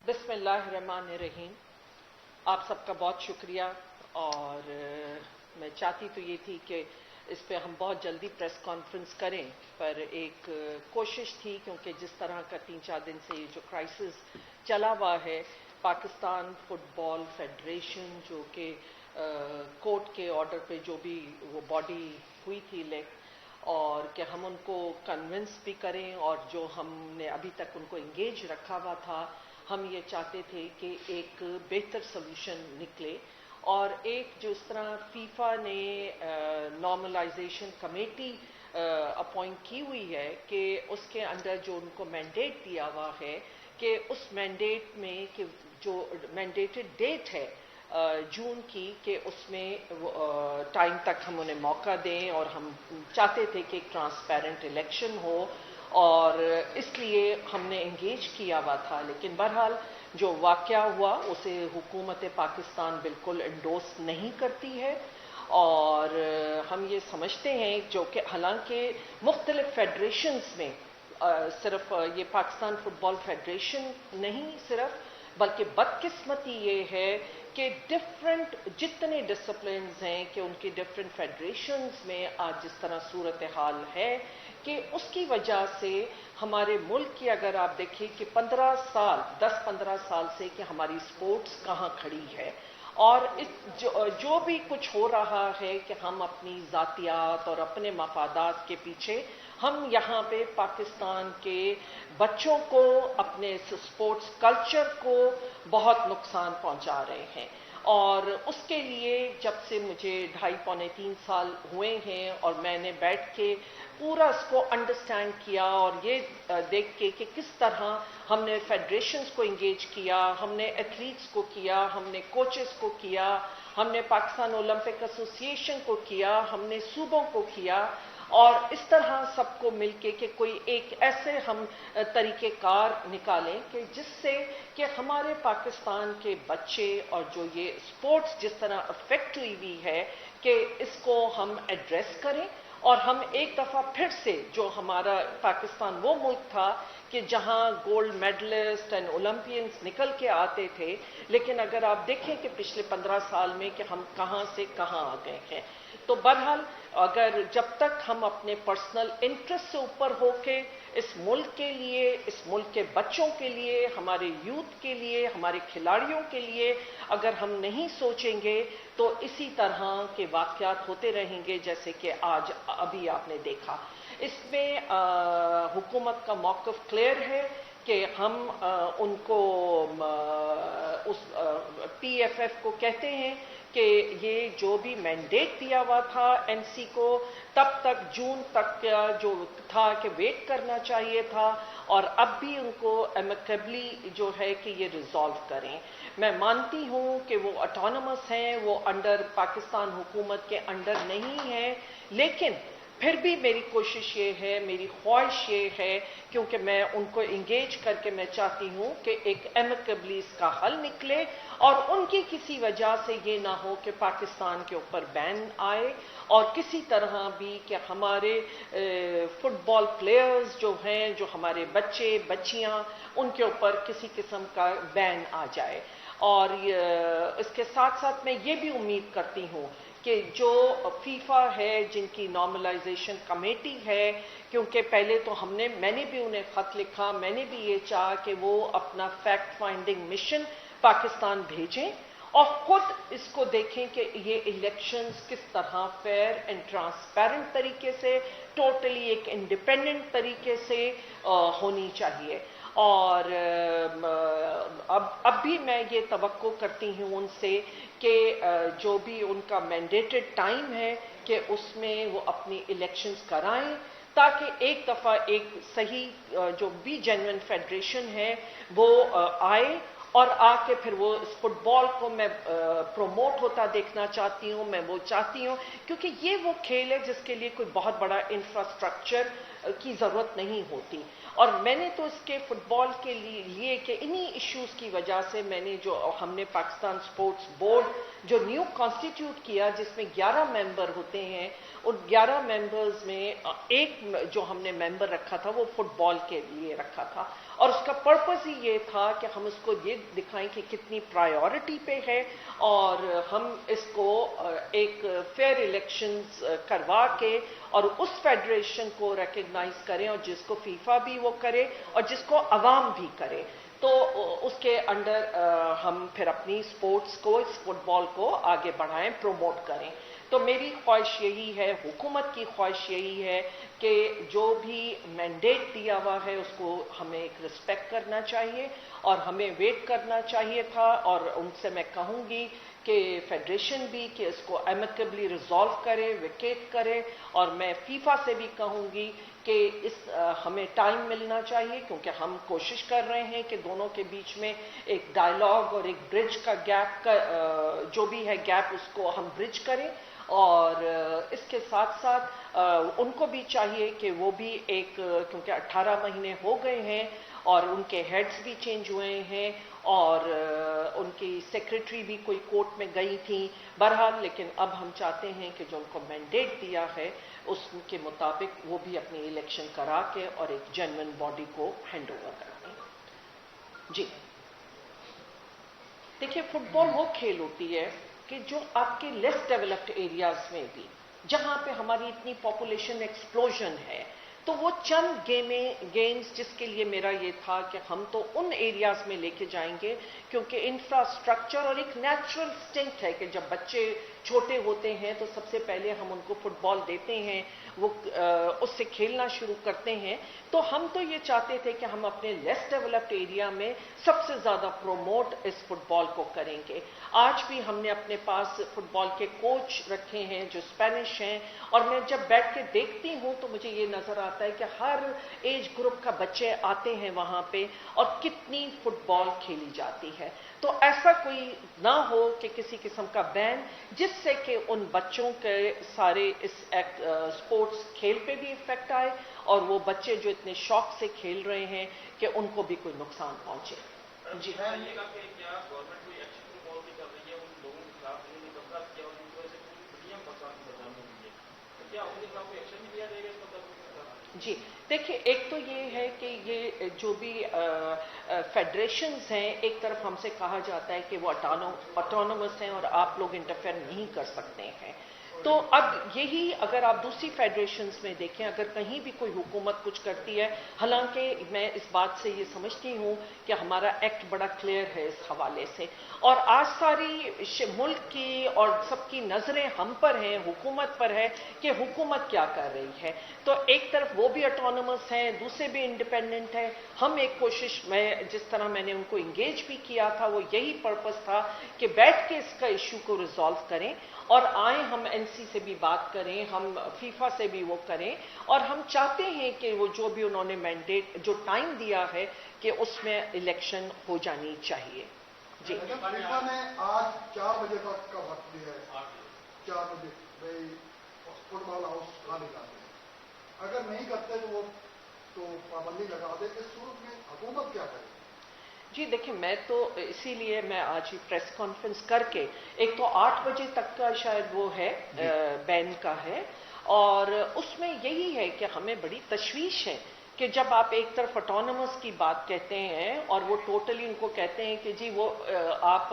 बिस्मिल्लाहिर्रहमानिर्रहीम। आप सबका बहुत शुक्रिया। और मैं चाहती तो ये थी कि इस पे हम बहुत जल्दी प्रेस कॉन्फ्रेंस करें, पर एक कोशिश थी क्योंकि जिस तरह का 3-4 दिन से ये जो क्राइसिस चला हुआ है, पाकिस्तान फुटबॉल फेडरेशन जो कि कोर्ट के ऑर्डर पे जो भी वो बॉडी हुई थी और कि हम उनको कन्विंस भी करें, और जो हमने अभी तक उनको इंगेज रखा हुआ था, हम ये चाहते थे कि एक बेहतर सोल्यूशन निकले। और एक जिस तरह फीफा ने नॉर्मलाइजेशन कमेटी अपॉइंट की हुई है कि उसके अंदर जो उनको मैंडेट दिया हुआ है कि उस मैंडेट में कि जो मैंडेटेड डेट है जून की, कि उसमें टाइम तक हम उन्हें मौका दें, और हम चाहते थे कि एक ट्रांसपेरेंट इलेक्शन हो, और इसलिए हमने इंगेज किया हुआ था। लेकिन बहरहाल जो वाक़या हुआ उसे हुकूमत पाकिस्तान बिल्कुल एंडोर्स नहीं करती है, और हम ये समझते हैं जो कि हालांकि मुख्तलिफ फेडरेशंस में सिर्फ ये पाकिस्तान फुटबॉल फेडरेशन नहीं सिर्फ, बल्कि बदकिस्मती ये है कि डिफरेंट जितने डिसिप्लिन्स हैं कि उनकी डिफरेंट फेडरेशंस में आज जिस तरह सूरत हाल है कि उसकी वजह से हमारे मुल्क की अगर आप देखिए कि 10-15 साल से कि हमारी स्पोर्ट्स कहाँ खड़ी है, और इस जो भी कुछ हो रहा है कि हम अपनी ज़ातियात और अपने मफादात के पीछे हम यहाँ पे पाकिस्तान के बच्चों को, अपने स्पोर्ट्स कल्चर को बहुत नुकसान पहुँचा रहे हैं। और उसके लिए जब से मुझे 2.5-3 साल हुए हैं और मैंने बैठ के पूरा इसको अंडरस्टैंड किया, और ये देख के कि किस तरह हमने फेडरेशंस को इंगेज किया, हमने एथलीट्स को किया, हमने कोचेस को किया, हमने पाकिस्तान ओलंपिक एसोसिएशन को किया, हमने सूबों को किया, और इस तरह सबको मिलके कि कोई एक ऐसे हम तरीक़ेकार निकालें कि जिससे कि हमारे पाकिस्तान के बच्चे और जो ये स्पोर्ट्स जिस तरह अफेक्ट हुई है कि इसको हम एड्रेस करें, और हम एक दफ़ा फिर से जो हमारा पाकिस्तान वो मुल्क था कि जहां गोल्ड मेडलिस्ट एंड ओलंपियंस निकल के आते थे, लेकिन अगर आप देखें कि पिछले 15 साल में कि हम कहां से कहां आ गए हैं। तो बहरहाल अगर जब तक हम अपने पर्सनल इंटरेस्ट से ऊपर होके इस मुल्क के लिए, इस मुल्क के बच्चों के लिए, हमारे यूथ के लिए, हमारे खिलाड़ियों के लिए अगर हम नहीं सोचेंगे तो इसी तरह के वाक़यात होते रहेंगे जैसे कि आज अभी आपने देखा। इसमें हुकूमत का मौक़िफ़ क्लियर है कि हम उनको उस PFF को कहते हैं कि ये जो भी मैंडेट दिया हुआ था एनसी को, तब तक जून तक जो था कि वेट करना चाहिए था, और अब भी उनको एमिकेबली जो है कि ये रिजॉल्व करें। मैं मानती हूँ कि वो ऑटोनमस हैं, वो अंडर पाकिस्तान हुकूमत के अंडर नहीं है, लेकिन फिर भी मेरी कोशिश ये है, मेरी ख्वाहिश ये है, क्योंकि मैं उनको इंगेज करके मैं चाहती हूँ कि एक एमिकेबली इसका हल निकले, और उनकी किसी वजह से ये ना हो कि पाकिस्तान के ऊपर बैन आए, और किसी तरह भी कि हमारे फुटबॉल प्लेयर्स जो हैं, जो हमारे बच्चे बच्चियाँ, उनके ऊपर किसी किस्म का बैन आ जाए। और इसके साथ साथ मैं ये भी उम्मीद करती हूँ कि जो फीफा है, जिनकी नॉर्मलाइजेशन कमेटी है, क्योंकि पहले तो मैंने भी उन्हें ख़त लिखा, मैंने भी ये चाहा कि वो अपना फैक्ट फाइंडिंग मिशन पाकिस्तान भेजें और खुद इसको देखें कि ये इलेक्शंस किस तरह फेयर एंड ट्रांसपेरेंट तरीके से, टोटली एक इंडिपेंडेंट तरीके से होनी चाहिए। और अब भी मैं ये तवक्को करती हूँ उनसे कि जो भी उनका मैंडेटेड टाइम है कि उसमें वो अपनी इलेक्शंस कराएं, ताकि एक दफ़ा एक सही जो भी जेन्युइन फेडरेशन है वो आए, और आके फिर वो इस फुटबॉल को मैं प्रमोट होता देखना चाहती हूँ। मैं वो चाहती हूँ क्योंकि ये वो खेल है जिसके लिए कोई बहुत बड़ा इंफ्रास्ट्रक्चर की ज़रूरत नहीं होती। और मैंने तो इसके फुटबॉल के लिए कि इन्हीं इश्यूज़ की वजह से मैंने जो हमने पाकिस्तान स्पोर्ट्स बोर्ड जो न्यू कॉन्स्टिट्यूट किया, जिसमें 11 मेंबर होते हैं, उन 11 मेंबर्स में एक जो हमने मेंबर रखा था वो फुटबॉल के लिए रखा था। और उसका पर्पस ही ये था कि हम उसको ये दिखाएं कि कितनी प्रायोरिटी पे है, और हम इसको एक फेयर इलेक्शंस करवा के और उस फेडरेशन को रिकग्नाइज करें, और जिसको फीफा भी वो करे और जिसको अवाम भी करे, तो उसके अंडर हम फिर अपनी स्पोर्ट्स को, इस फुटबॉल को आगे बढ़ाएं, प्रमोट करें। तो मेरी ख्वाहिश यही है, हुकूमत की ख्वाहिश यही है कि जो भी मैंडेट दिया हुआ है उसको हमें एक रिस्पेक्ट करना चाहिए और हमें वेट करना चाहिए था। और उनसे मैं कहूँगी कि फेडरेशन भी कि इसको एमिकेबली रिजॉल्व करे, विकेट करे। और मैं फीफा से भी कहूँगी कि हमें टाइम मिलना चाहिए, क्योंकि हम कोशिश कर रहे हैं कि दोनों के बीच में एक डायलॉग और एक ब्रिज का गैप का जो भी है गैप, उसको हम ब्रिज करें। और इसके साथ साथ उनको भी चाहिए कि वो भी एक, क्योंकि 18 महीने हो गए हैं और उनके हेड्स भी चेंज हुए हैं और उनकी सेक्रेटरी भी कोई कोर्ट में गई थी, बहरहाल। लेकिन अब हम चाहते हैं कि जो उनको मैंडेट दिया है उसके मुताबिक वो भी अपनी इलेक्शन करा के और एक जेन्युइन बॉडी को हैंड ओवर करा दें। जी देखिए, फुटबॉल वो खेल होती है कि जो आपके लेस डेवलप्ड एरियाज में भी, जहां पे हमारी इतनी पॉपुलेशन एक्सप्लोजन है, तो वो चंद गेम्स जिसके लिए मेरा ये था कि हम तो उन एरियाज में लेके जाएंगे, क्योंकि इंफ्रास्ट्रक्चर और एक नेचुरल इंस्टिंक्ट है कि जब बच्चे छोटे होते हैं तो सबसे पहले हम उनको फुटबॉल देते हैं, वो उससे खेलना शुरू करते हैं। तो हम तो ये चाहते थे कि हम अपने लेस डेवलप्ड एरिया में सबसे ज़्यादा प्रोमोट इस फुटबॉल को करेंगे। आज भी हमने अपने पास फुटबॉल के कोच रखे हैं जो स्पेनिश हैं, और मैं जब बैठ के देखती हूँ तो मुझे ये नज़र आता है कि हर एज ग्रुप का बच्चे आते हैं वहाँ पे और कितनी फुटबॉल खेली जाती है। तो ऐसा कोई ना हो कि किसी किस्म का बैन, जिससे कि उन बच्चों के सारे इस स्पोर्ट्स खेल पे भी इफेक्ट आए और वो बच्चे जो इतने शौक से खेल रहे हैं कि उनको भी कोई नुकसान पहुंचे। जी जी देखिए, एक तो ये है कि ये जो भी फेडरेशंस हैं, एक तरफ हमसे कहा जाता है कि वो ऑटोनोमस हैं और आप लोग इंटरफेयर नहीं कर सकते हैं। तो अब यही अगर आप दूसरी फेडरेशंस में देखें, अगर कहीं भी कोई हुकूमत कुछ करती है, हालांकि मैं इस बात से ये समझती हूँ कि हमारा एक्ट बड़ा क्लियर है इस हवाले से, और आज सारी मुल्क की और सबकी नज़रें हम पर हैं, हुकूमत पर है कि हुकूमत क्या कर रही है। तो एक तरफ वो भी ऑटोनोमस हैं, दूसरे भी इंडिपेंडेंट हैं। हम एक कोशिश, मैं जिस तरह मैंने उनको इंगेज भी किया था, वो यही पर्पस था कि बैठ के इसका इशू को रिजॉल्व करें और आए, हम एनसी से भी बात करें, हम फीफा से भी वो करें, और हम चाहते हैं कि वो जो भी उन्होंने मैंडेट जो टाइम दिया है कि उसमें इलेक्शन हो जानी चाहिए। जी फीफा ने आज 4 बजे तक का वक्त दिया है, 4 बजे भाई फुटबॉल हाउस खाली कर दें। अगर नहीं करते तो वो तो पाबंदी लगा दे। इस सूरत में हुकूमत क्या करे? जी देखिए, मैं तो इसीलिए मैं आज ही प्रेस कॉन्फ्रेंस करके, एक तो 8 बजे तक का शायद वो है बैन का है, और उसमें यही है कि हमें बड़ी तशवीश है कि जब आप एक तरफ ऑटोनोमस की बात कहते हैं और वो टोटली उनको कहते हैं कि जी वो आप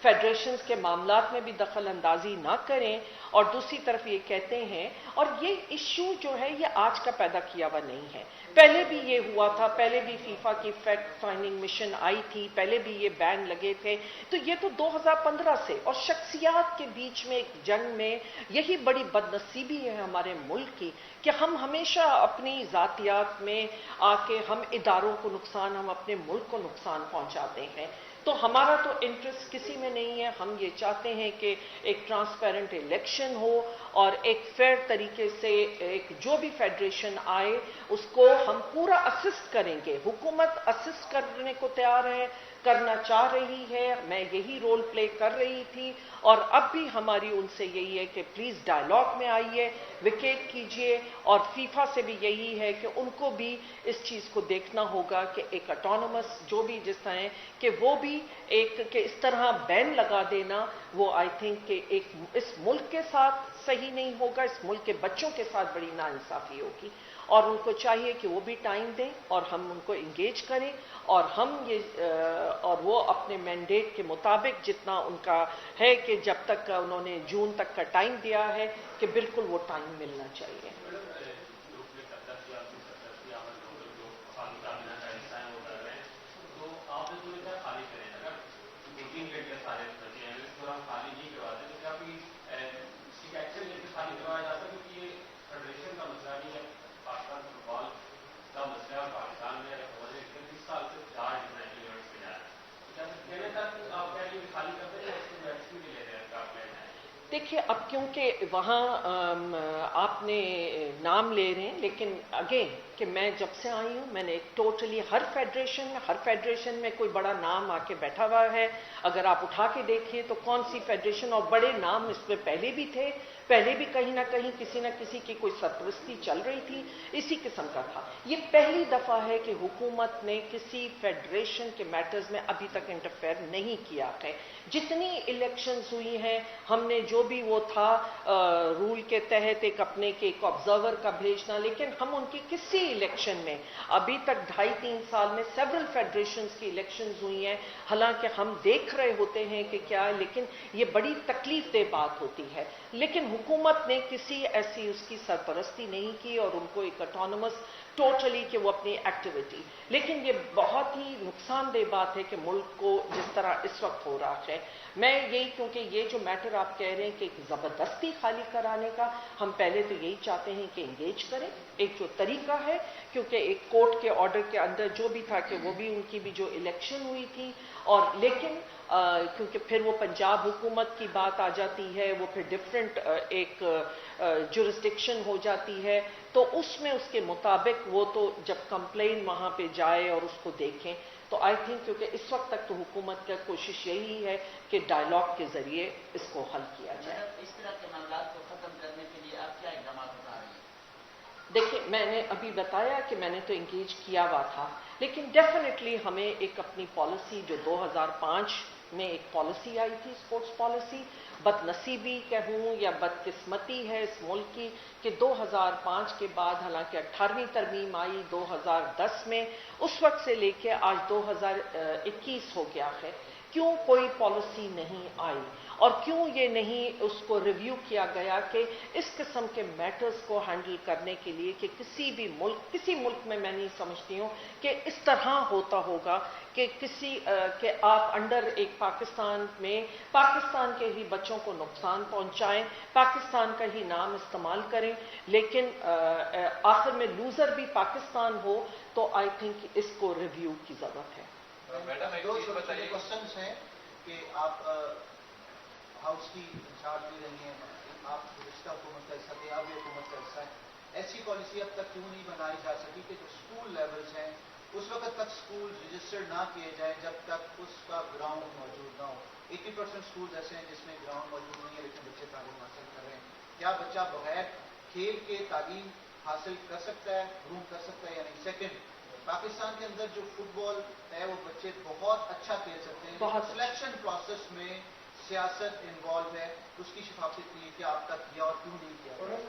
फेडरेशंस के मामलात में भी दखल अंदाजी ना करें, और दूसरी तरफ ये कहते हैं, और ये इश्यू जो है ये आज का पैदा किया हुआ नहीं है, पहले भी ये हुआ था, पहले भी फीफा की फैक्ट फाइंडिंग मिशन आई थी, पहले भी ये बैन लगे थे। तो ये तो 2015 से, और शख्सियात के बीच में एक जंग में यही बड़ी बदनसीबी है हमारे मुल्क की कि हम हमेशा अपनी जातियात में आके हम इदारों को नुकसान, हम अपने मुल्क को नुकसान पहुंचाते हैं। तो हमारा तो इंटरेस्ट किसी में नहीं है। हम ये चाहते हैं कि एक ट्रांसपेरेंट इलेक्शन हो और एक फेयर तरीके से एक जो भी फेडरेशन आए उसको हम पूरा असिस्ट करेंगे। हुकूमत असिस्ट करने को तैयार है, करना चाह रही है, मैं यही रोल प्ले कर रही थी और अब भी हमारी उनसे यही है कि प्लीज़ डायलॉग में आइए, विकेट कीजिए। और फीफा से भी यही है कि उनको भी इस चीज़ को देखना होगा कि एक ऑटोनोमस जो भी जिस तरह है कि वो भी एक कि इस तरह बैन लगा देना, वो आई थिंक कि एक इस मुल्क के साथ सही नहीं होगा, इस मुल्क के बच्चों के साथ बड़ी नाइंसाफ़ी होगी। और उनको चाहिए कि वो भी टाइम दें और हम उनको इंगेज करें और हम ये और वो अपने मैंडेट के मुताबिक जितना उनका है कि जब तक उन्होंने जून तक का टाइम दिया है कि बिल्कुल वो टाइम मिलना चाहिए। देखिए, अब क्योंकि वहाँ आपने नाम ले रहे हैं, लेकिन अगेन कि मैं जब से आई हूँ मैंने एक टोटली हर फेडरेशन में कोई बड़ा नाम आके बैठा हुआ है। अगर आप उठा के देखिए तो कौन सी फेडरेशन, और बड़े नाम इसमें पहले भी थे, पहले भी कहीं ना कहीं किसी न किसी की कोई सरपरस्ती चल रही थी, इसी किस्म का था। ये पहली दफ़ा है कि हुकूमत ने किसी फेडरेशन के मैटर्स में अभी तक इंटरफेयर नहीं किया है। जितनी इलेक्शंस हुई हैं, हमने जो भी वो था रूल के तहत एक ऑब्जर्वर का भेजना, लेकिन हम उनकी किसी इलेक्शन में अभी तक 2.5-3 साल में सेवरल फेडरेशंस की इलेक्शंस हुई हैं। हालांकि हम देख रहे होते हैं कि क्या है, लेकिन ये बड़ी तकलीफ दे बात होती है। लेकिन हुकूमत ने किसी ऐसी उसकी सरपरस्ती नहीं की और उनको एक ऑटोनमस टोटली कि वो अपनी एक्टिविटी, लेकिन ये बहुत ही नुकसानदेह बात है कि मुल्क को जिस तरह इस वक्त हो रहा है। मैं यही, क्योंकि ये जो मैटर आप कह रहे हैं कि ज़बरदस्ती खाली कराने का, हम पहले तो यही चाहते हैं कि इंगेज करें एक जो तरीका है, क्योंकि एक कोर्ट के ऑर्डर के अंदर जो भी था कि वो भी उनकी भी जो इलेक्शन हुई थी, और लेकिन क्योंकि फिर वो पंजाब हुकूमत की बात आ जाती है, वो फिर डिफरेंट एक जुरिस्डिक्शन हो जाती है, तो उसमें उसके मुताबिक वो तो जब कंप्लेन वहाँ पे जाए और उसको देखें, तो आई थिंक क्योंकि इस वक्त तक तो हुकूमत का कोशिश यही है कि डायलॉग के जरिए इसको हल किया जाए। इस तरह के मामलों को खत्म करने के लिए आप क्या इक़दाम बता रहे हैं? देखिए, मैंने अभी बताया कि मैंने तो इंगेज किया हुआ था, लेकिन डेफिनेटली हमें एक अपनी पॉलिसी जो 2005 में एक पॉलिसी आई थी, स्पोर्ट्स पॉलिसी, बदनसीबी कहूँ या बदकिस्मती है इस मुल्क की कि 2005 के बाद, हालांकि 18वीं तरमीम आई 2010 में, उस वक्त से लेके आज 2021 हो गया है, क्यों कोई पॉलिसी नहीं आई और क्यों ये नहीं उसको रिव्यू किया गया कि इस किस्म के मैटर्स को हैंडल करने के लिए कि किसी मुल्क में मैं नहीं समझती हूँ कि इस तरह होता होगा कि कि आप अंडर एक पाकिस्तान में पाकिस्तान के ही बच्चों को नुकसान पहुंचाएं, पाकिस्तान का ही नाम इस्तेमाल करें, लेकिन आखिर में लूजर भी पाकिस्तान हो, तो आई थिंक इसको रिव्यू की जरूरत है। मैडम, एक चीज बताइए, क्वेश्चंस हैं कि आप हाउस की इंचार्ज भी रही हैं, आप गुज़िश्ता हुकूमत का हिस्सा थे, आप भी हुकूमत का हिस्सा है। ऐसी पॉलिसी अब तक क्यों नहीं बनाई जा सकी कि जो स्कूल लेवल्स हैं उस वक्त तक स्कूल रजिस्टर्ड ना किए जाए जब तक उसका ग्राउंड मौजूद ना हो? 80% स्कूल ऐसे हैं जिसमें ग्राउंड मौजूद नहीं है लेकिन बच्चे तालीम हासिल कर रहे हैं। क्या बच्चा बगैर खेल के तालीम हासिल कर सकता है, ग्रूम कर सकता है या नहीं? सेकेंड, पाकिस्तान के अंदर जो फुटबॉल है वो बच्चे बहुत अच्छा खेल सकते हैं, बहुत सिलेक्शन प्रोसेस में सियासत इन्वॉल्व है, उसकी शिफाफत नहीं क्या आप तक किया और क्यों नहीं किया?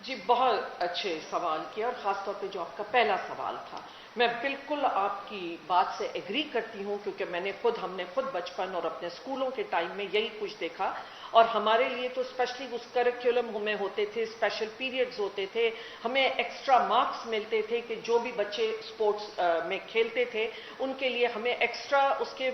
जी, बहुत अच्छे सवाल किया, और ख़ासतौर पे जो आपका पहला सवाल था, मैं बिल्कुल आपकी बात से एग्री करती हूँ, क्योंकि हमने खुद बचपन और अपने स्कूलों के टाइम में यही कुछ देखा, और हमारे लिए तो स्पेशली उस करिकुलम हमें होते थे, स्पेशल पीरियड्स होते थे, हमें एक्स्ट्रा मार्क्स मिलते थे कि जो भी बच्चे स्पोर्ट्स में खेलते थे उनके लिए हमें एक्स्ट्रा उसके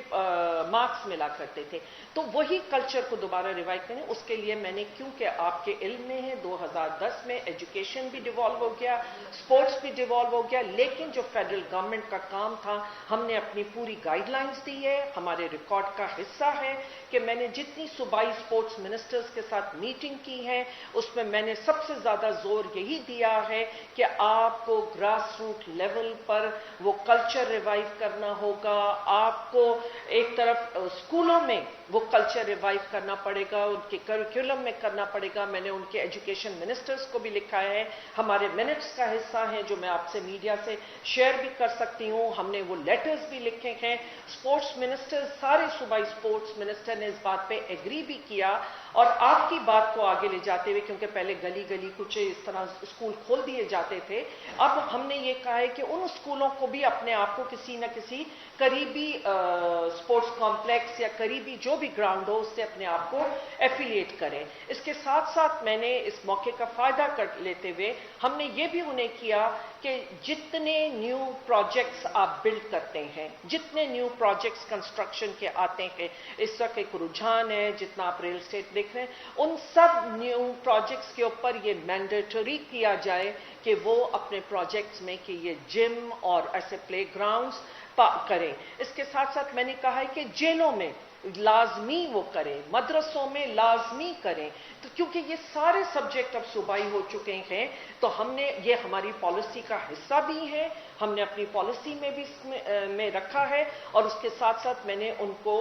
मार्क्स मिला करते थे। तो वही कल्चर को दोबारा रिवाइव करें, उसके लिए मैंने, क्योंकि आपके इल्म में है 2010 में एजुकेशन भी डिवॉल्व हो गया, स्पोर्ट्स भी डिवॉल्व हो गया, लेकिन जो फेडरल गवर्नमेंट का काम था। हमने अपनी पूरी गाइडलाइंस दी है, हमारे रिकॉर्ड का हिस्सा है कि मैंने जितनी सूबाई स्पोर्ट्स मिनिस्टर्स के साथ मीटिंग की है उसमें मैंने सबसे ज़्यादा जोर यही दिया है कि आपको ग्रास रूट लेवल पर वो कल्चर रिवाइव करना होगा। आपको एक तरफ स्कूलों में वो कल्चर रिवाइव करना पड़ेगा, उनके करिकुलम में करना पड़ेगा। मैंने उनके एजुकेशन मिनिस्टर्स को भी लिखा है, हमारे मिनट्स का हिस्सा है जो मैं आपसे मीडिया से शेयर भी कर सकती हूँ। हमने वो लेटर्स भी लिखे हैं। स्पोर्ट्स मिनिस्टर, सारे सूबाई स्पोर्ट्स मिनिस्टर ने इस बात पे एग्री भी किया। और आपकी बात को आगे ले जाते हुए, क्योंकि पहले गली गली कुछ इस तरह स्कूल खोल दिए जाते थे, अब हमने ये कहा है कि उन स्कूलों को भी अपने आप को किसी न किसी करीबी स्पोर्ट्स कॉम्प्लेक्स या करीबी जो भी ग्राउंड हो उससे अपने आप को एफिलिएट करें। इसके साथ साथ मैंने इस मौके का फायदा कर लेते हुए हमने ये भी उन्हें किया कि जितने न्यू प्रोजेक्ट्स आप बिल्ड करते हैं, जितने न्यू प्रोजेक्ट्स कंस्ट्रक्शन के आते हैं, इस वक्त एक रुझान है जितना आप रियल एस्टेट देख रहे हैं, उन सब न्यू प्रोजेक्ट्स के ऊपर ये मैंडेटरी किया जाए कि वो अपने प्रोजेक्ट्स में कि ये जिम और ऐसे प्ले ग्राउंड्स करें। इसके साथ साथ मैंने कहा है कि जेलों में लाजमी वो करें, मदरसों में लाजमी करें, तो क्योंकि ये सारे सब्जेक्ट अब सूबाई हो चुके हैं तो हमने ये हमारी पॉलिसी का हिस्सा भी है, हमने अपनी पॉलिसी में भी में रखा है। और उसके साथ साथ मैंने उनको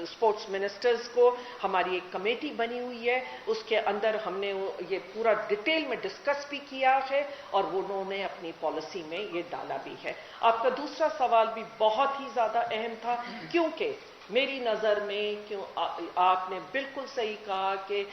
स्पोर्ट्स मिनिस्टर्स को हमारी एक कमेटी बनी हुई है, उसके अंदर हमने ये पूरा डिटेल में डिस्कस भी किया है और वो उन्होंने अपनी पॉलिसी में ये डाला भी है। आपका दूसरा सवाल भी बहुत ही ज्यादा अहम था, क्योंकि मेरी नज़र में आपने बिल्कुल सही कहा कि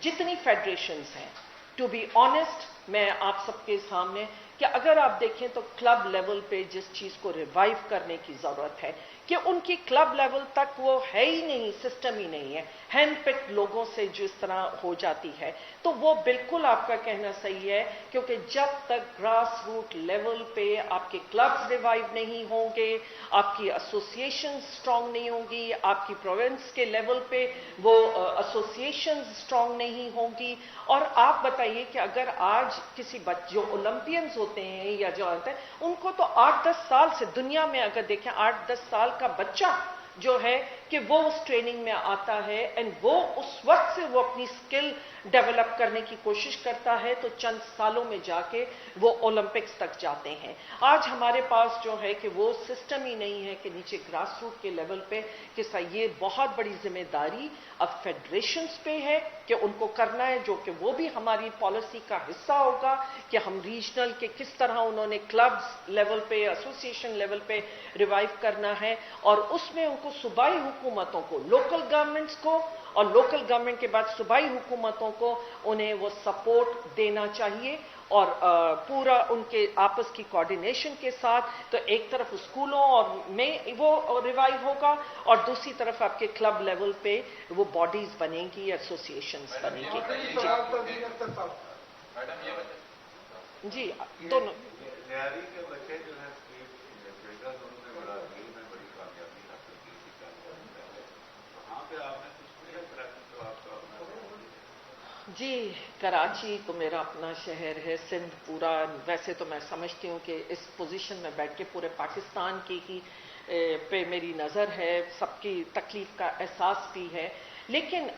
जितनी फेडरेशंस हैं, टू बी ऑनेस्ट मैं आप सबके सामने कि अगर आप देखें तो क्लब लेवल पे जिस चीज़ को रिवाइव करने की ज़रूरत है कि उनकी क्लब लेवल तक वो है ही नहीं, सिस्टम ही नहीं है, हैंड पिक्ड लोगों से जिस तरह हो जाती है, तो वो बिल्कुल आपका कहना सही है। क्योंकि जब तक ग्रास रूट लेवल पे आपके क्लब्स रिवाइव नहीं होंगे, आपकी एसोसिएशन स्ट्रांग नहीं होंगी, आपकी प्रोविंस के लेवल पे वो एसोसिएशन स्ट्रांग नहीं होंगी। और आप बताइए कि अगर आज किसी जो ओलंपियंस होते हैं या जो होते हैं उनको तो 8-10 साल से, दुनिया में अगर देखें 8-10 साल का बच्चा जो है कि वो उस ट्रेनिंग में आता है एंड वो उस वक्त से वो अपनी स्किल डेवलप करने की कोशिश करता है तो चंद सालों में जाके वो ओलंपिक्स तक जाते हैं। आज हमारे पास जो है कि वो सिस्टम ही नहीं है कि नीचे ग्रास रूट के लेवल पे कि ये बहुत बड़ी जिम्मेदारी अब फेडरेशंस पे है कि उनको करना है, जो कि वो भी हमारी पॉलिसी का हिस्सा होगा कि हम रीजनल के किस तरह उन्होंने क्लब्स लेवल पे, एसोसिएशन लेवल पे रिवाइव करना है। और उसमें उनको सूबाई हुकूमतों को, लोकल गवर्नमेंट्स को और लोकल गवर्नमेंट के बाद सूबाई हुकूमतों को उन्हें वो सपोर्ट देना चाहिए और पूरा उनके आपस की कोऑर्डिनेशन के साथ। तो एक तरफ स्कूलों और में वो रिवाइव होगा और दूसरी तरफ आपके क्लब लेवल पे वो बॉडीज बनेंगी, एसोसिएशंस बनेंगी। जी दोनों के बच्चे जो है बड़ा खेल में बड़ी कामयाबी हासिल की थी, वहाँ पे आपने जी, कराची तो मेरा अपना शहर है, सिंध पूरा। वैसे तो मैं समझती हूँ कि इस पोजीशन में बैठ के पूरे पाकिस्तान की ही पे मेरी नज़र है, सबकी तकलीफ का एहसास भी है। लेकिन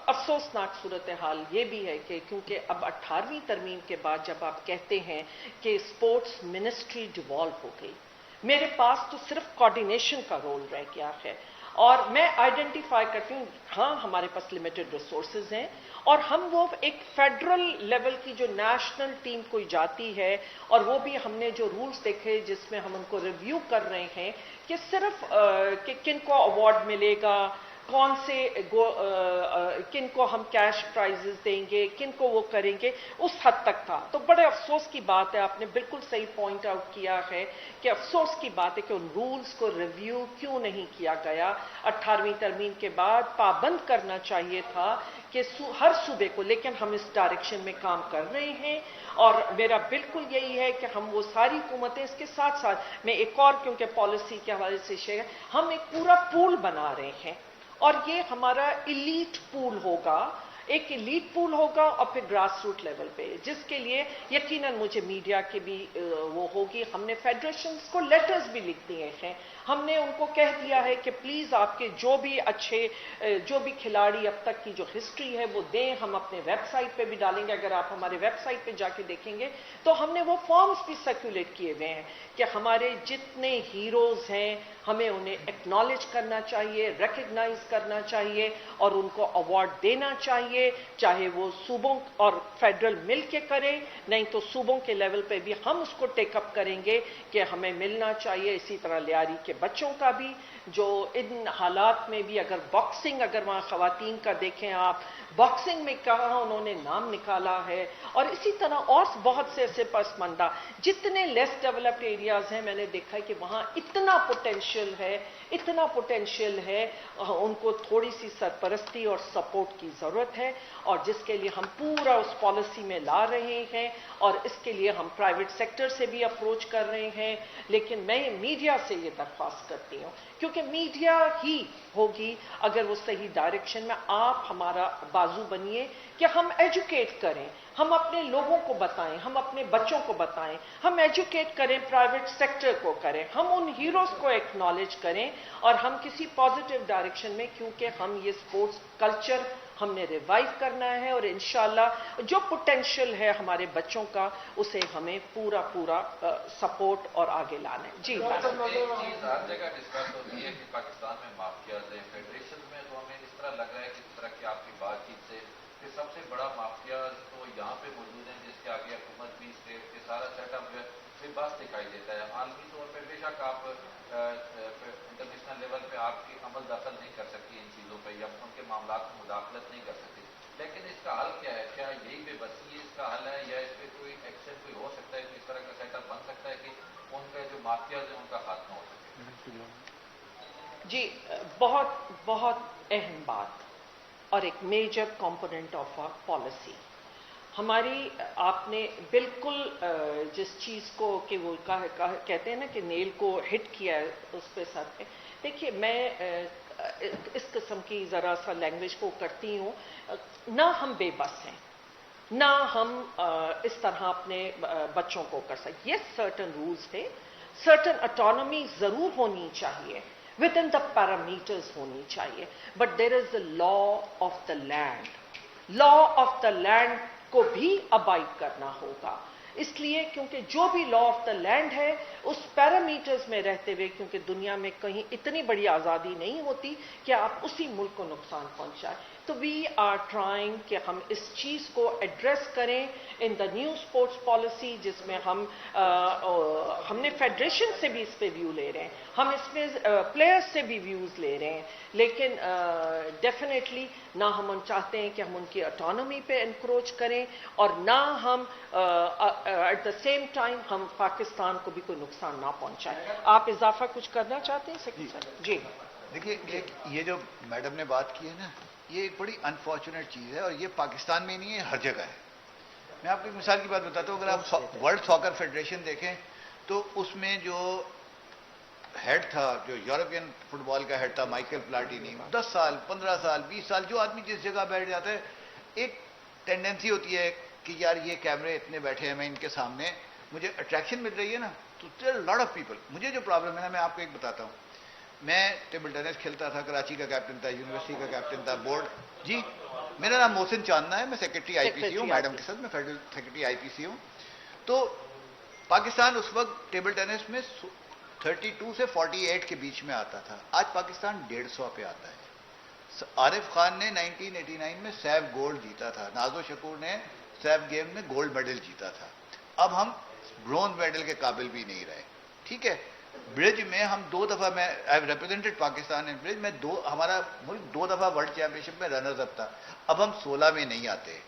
अफसोसनाक सूरत हाल ये भी है कि क्योंकि अब 18वीं तरमीम के बाद जब आप कहते हैं कि स्पोर्ट्स मिनिस्ट्री डिवॉल्व हो गई, मेरे पास तो सिर्फ कोऑर्डिनेशन का रोल रह गया है। और मैं आइडेंटिफाई करती हूँ, हाँ हमारे पास लिमिटेड रिसोर्सेज हैं और हम वो एक फेडरल लेवल की जो नेशनल टीम कोई जाती है और वो भी हमने जो रूल्स देखे जिसमें हम उनको रिव्यू कर रहे हैं कि सिर्फ कि किनको अवार्ड मिलेगा, कौन से किनको हम कैश प्राइजेस देंगे, किनको वो करेंगे, उस हद तक था। तो बड़े अफसोस की बात है, आपने बिल्कुल सही पॉइंट आउट किया है कि अफसोस की बात है कि उन रूल्स को रिव्यू क्यों नहीं किया गया। 18वीं तरमीम के बाद पाबंद करना चाहिए था कि हर सूबे को, लेकिन हम इस डायरेक्शन में काम कर रहे हैं और मेरा बिल्कुल यही है कि हम वो सारी हुकूमतें, इसके साथ साथ मैं एक और क्योंकि पॉलिसी के हवाले से शेयर, हम एक पूरा पूल बना रहे हैं और ये हमारा इलीट पूल होगा, एक एलीट पूल होगा और फिर ग्रास रूट लेवल पे, जिसके लिए यकीनन मुझे मीडिया के भी वो होगी। हमने फेडरेशंस को लेटर्स भी लिख दिए हैं, हमने उनको कह दिया है कि प्लीज आपके जो भी अच्छे जो भी खिलाड़ी अब तक की जो हिस्ट्री है वो दें, हम अपने वेबसाइट पे भी डालेंगे। अगर आप हमारे वेबसाइट पे जाके देखेंगे तो हमने वो फॉर्म्स भी सर्कुलेट किए हुए हैं कि हमारे जितने हीरोज हैं हमें उन्हें एक्नॉलेज करना चाहिए, रिकग्नाइज करना चाहिए और उनको अवार्ड देना चाहिए, चाहे वो सूबों और फेडरल मिल के करें, नहीं तो सूबों के लेवल पे भी हम उसको टेकअप करेंगे कि हमें मिलना चाहिए। इसी तरह लियारी के बच्चों का भी, जो इन हालात में भी अगर बॉक्सिंग, अगर वहाँ खवातीन का देखें आप, बॉक्सिंग में कहाँ उन्होंने नाम निकाला है, और इसी तरह और बहुत से ऐसे पसमानदा जितने लेस डेवलप्ड एरियाज हैं, मैंने देखा है कि वहाँ इतना पोटेंशियल है, इतना पोटेंशियल है, उनको थोड़ी सी सरपरस्ती और सपोर्ट की ज़रूरत है, और जिसके लिए हम पूरा उस पॉलिसी में ला रहे हैं, और इसके लिए हम प्राइवेट सेक्टर से भी अप्रोच कर रहे हैं। लेकिन मैं मीडिया से ये दरख्वास्त करती हूँ, क्योंकि मीडिया ही होगी अगर वो सही डायरेक्शन में, आप हमारा बाजू बनिए कि हम एजुकेट करें, हम अपने लोगों को बताएं, हम अपने बच्चों को बताएं, हम एजुकेट करें, प्राइवेट सेक्टर को करें, हम उन हीरोज को एक्नॉलेज करें, और हम किसी पॉजिटिव डायरेक्शन में, क्योंकि हम ये स्पोर्ट्स कल्चर हमने रिवाइव करना है, और इंशाल्लाह जो पोटेंशियल है हमारे बच्चों का उसे हमें पूरा पूरा सपोर्ट और आगे लाना है। जी एक चीज हर जगह डिस्कस होती है कि पाकिस्तान में माफियाज है, फेडरेशन में तो हमें इस तरह लग रहा है कि इस तरह की आपकी बातचीत से कि सबसे बड़ा माफिया तो यहाँ पे मौजूद है, जिसके आगे हुकूमत भी, स्टेट के सारा सेटअप जो है बेबस दिखाई देता है। आलमी तौर पर बेशक आप इंटरनेशनल लेवल पे आपकी अमल दखल नहीं कर सकती इन चीज़ों पर, या उनके मामला में मुदाखलत नहीं कर सकती, लेकिन इसका हल क्या है? क्या यही बेबसी है इसका हल है, या इस पर कोई एक्शन कोई हो सकता है कि इस तरह का सेटअप बन सकता है कि उनका जो माफियाज है उनका खात्मा हो सके? जी, बहुत बहुत अहम बात और एक major component of our policy हमारी, आपने बिल्कुल जिस चीज़ को कि वो कहते हैं ना कि नेल को हिट किया है उस पे सर पे। देखिए, मैं इस किस्म की ज़रा सा लैंग्वेज को करती हूँ, ना हम बेबस हैं, ना हम इस तरह अपने बच्चों को कर सकते। ये सर्टन रूल्स थे, सर्टन ऑटोनॉमी ज़रूर होनी चाहिए, विद इन द पैरामीटर्स होनी चाहिए, but there is the law of the land, law of the land को भी अबाइड करना होगा। इसलिए क्योंकि जो भी लॉ ऑफ द लैंड है उस पैरामीटर्स में रहते हुए, क्योंकि दुनिया में कहीं इतनी बड़ी आज़ादी नहीं होती कि आप उसी मुल्क को नुकसान पहुंचाएं, तो वी आर ट्राइंग कि हम इस चीज़ को एड्रेस करें in the new sports policy, जिसमें हमने फेडरेशन से भी इस पे व्यू ले रहे हैं, हम इसमें प्लेयर्स से भी व्यूज़ ले रहे हैं, लेकिन डेफिनेटली ना हम चाहते हैं कि हम उनकी ऑटोनॉमी पे एनक्रोच करें, और ना हम एट द सेम टाइम हम पाकिस्तान को भी कोई नुकसान ना पहुंचाएं। आप इजाफा कुछ करना चाहते हैं सेक्रेटरी? जी देखिए, ये जो मैडम ने बात की है ना, ये एक बड़ी अनफॉर्चुनेट चीज़ है, और ये पाकिस्तान में नहीं है, हर जगह है। मैं आपको एक मिसाल की बात बताता हूँ। अगर आप वर्ल्ड सॉकर फेडरेशन देखें तो उसमें जो हेड था, जो यूरोपियन फुटबॉल का हेड था, माइकल प्लाटिनी, 10 साल 15 साल 20 साल जो आदमी जिस जगह बैठ जाता है, एक टेंडेंसी होती है कि यार ये कैमरे इतने बैठे हैं, मैं इनके सामने मुझे अट्रैक्शन मिल रही है ना, तो there are lot of people. मुझे जो प्रॉब्लम है ना, मैं आपको एक बताता हूँ। मैं टेबल टेनिस खेलता था, कराची का कैप्टन था, यूनिवर्सिटी का कैप्टन था, बोर्ड। जी, मेरा नाम मोहसिन चांदना है, मैं सेक्रेटरी आईपीसी हूँ, मैडम के साथ मैं फेडरल सेक्रेटरी आईपीसी हूँ। तो पाकिस्तान उस वक्त टेबल टेनिस में 32 से 48 के बीच में आता था, आज पाकिस्तान 150 पे आता है। आरिफ खान ने 1989 में सैफ गोल्ड जीता था, नाजो शकूर ने सैफ गेम में गोल्ड मेडल जीता था। अब हम ब्रोंज मेडल के काबिल भी नहीं रहे। ठीक है, ब्रिज में हम 2 दफा, मैं I have represented Pakistan in bridge में, हमारा मुल्क 2 दफा वर्ल्ड चैंपियनशिप में रनर्स अप था। अब हम 16 में नहीं आते,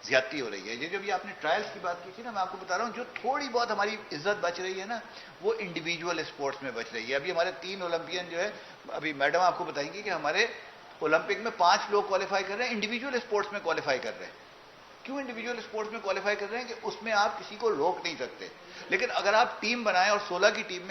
ज्यादती हो रही है। ये जो भी आपने ट्रायल्स की बात की थी ना, मैं आपको बता रहा हूँ, जो थोड़ी बहुत हमारी इज्जत बच रही है ना, वो इंडिविजुअल स्पोर्ट्स में बच रही है। अभी हमारे 3 ओलंपियन जो है, अभी मैडम आपको बताएंगे कि हमारे ओलंपिक में 5 लोग क्वालिफाई कर रहे हैं, इंडिविजुअल स्पोर्ट्स में क्वालिफाई कर रहे हैं। क्यों इंडिविजुअल स्पोर्ट्स में क्वालिफाई कर रहे हैं? कि उसमें आप किसी को रोक नहीं सकते, लेकिन अगर आप टीम बनाएं और 16 की टीम में